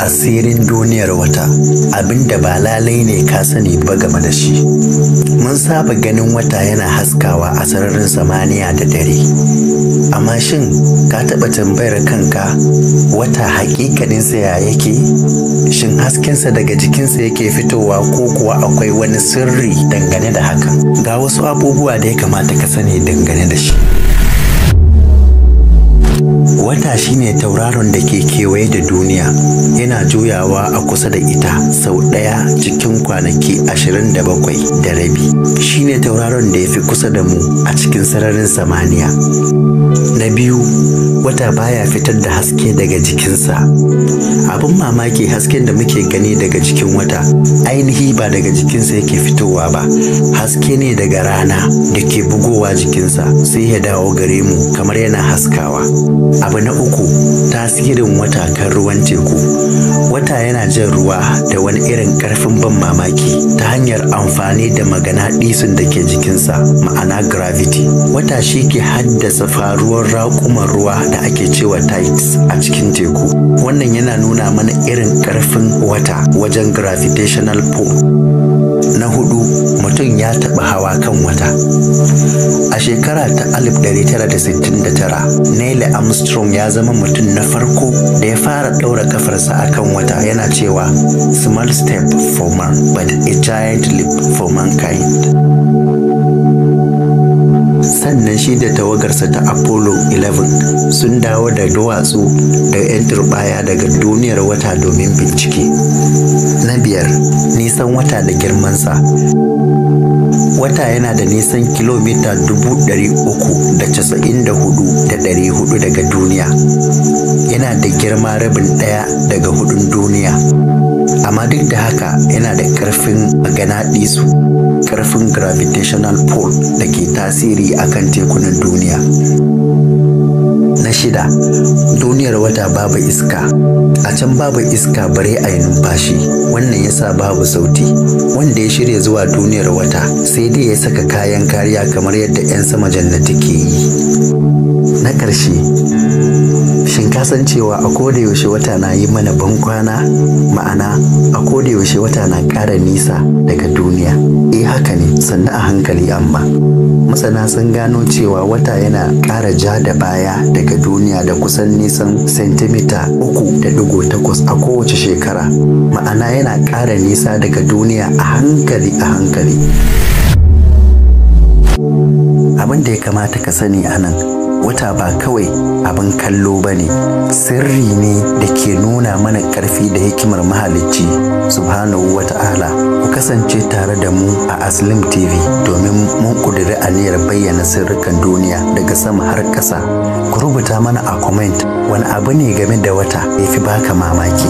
asirin duniyar wata, abinda ba lalai ne ka sani ba game da shi. Mun saba ganin wata yana haskawa a sararin samaniya da dare. Amma shin ka taɓa tambayar kanka wata haƙiƙaninsa ya yake? Shin haskensa daga jikinsa yake fitowa ko kuwa akwai wani sirri dangane da hakan? Ga wasu abubuwa da ya kamata ka sani dangane da shi. Wata shine tauraron da ke kewaye da duniya, yana juyawa a kusa da ita sau ɗaya cikin kwanaki 27 da rabi. Shine tauraron da ya fi kusa da mu a cikin sararin samaniya. Na biyu, wata baya fitar da haske daga jikinsa. Abin mamaki, hasken da muke gani daga jikin wata ainihi ba daga jikinsa yake fitowa ba, haske ne daga rana da ke bugowa jikinsa sai ya dawo gare mu kamar yana haskawa. Abu na uku, tasirin wata kan ruwan teku. Wata yana jan ruwa da wani irin ƙarfin ban mamaki ta hanyar amfani da maganaɗisin da ke jikinsa, ma'ana gravity. Wata shi ke haddasa faruwar raƙuman ruwa da ake cewa tides a cikin teku. Wannan yana nuna mana irin ƙarfin wata wajen gravitational pull. Na hudu, mutum ya taɓa hawa kan wata. A shekara ta 1969, Neil Armstrong ya zama mutum na farko da ya fara ɗaura kafarsa a kan wata, yana cewa small step for man but a giant leap for mankind. Sannan shi da tawagarsa ta Apollo 11 sun dawo da duwatsu da 'yan turbaya daga duniyar wata domin bincike. Na biyar, nisan wata da girmansa. Wata yana da nisan kilomita 394,400 daga duniya. Yana da girma rabin ɗaya daga hudun duniya. Amma duk da haka yana da ƙarfin maganaɗisu, ƙarfin gravitational pull da ke tasiri akan tekunan duniya. Na shida, duniyar wata babu iska. A can babu iska bare a yi numfashi, wannan yasa babu sauti. Wanda ya shirya zuwa duniyar wata sai dai ya saka kayan kariya kamar yadda 'yan sama jannati ke yi. Na ƙarshe, shin ka san cewa a koda yaushe wata na yi mana bankwana? Ma'ana, a koda yaushe wata na ƙara nisa daga duniya. Haka ne, sannan a hankali amma. Masana sun gano cewa wata yana ƙara ja da baya daga duniya da kusan nisan sentimita 3.8 a kowace shekara. Ma'ana yana ƙara nisa daga duniya a hankali a hankali. Abin da ya kamata ka sani a nan, wata ba kawai abin kallo ba ne, sirri ne da ke nuna mana ƙarfi da hikimar mahalicci subhanahu wa ta'ala. Ku kasance tare da mu a Aslim TV domin mun ƙudiri aniyar bayyana sirrikan duniya daga sama har ƙasa. Ku rubuta mana a comment wani abu ne game da wata ya fi baka mamaki.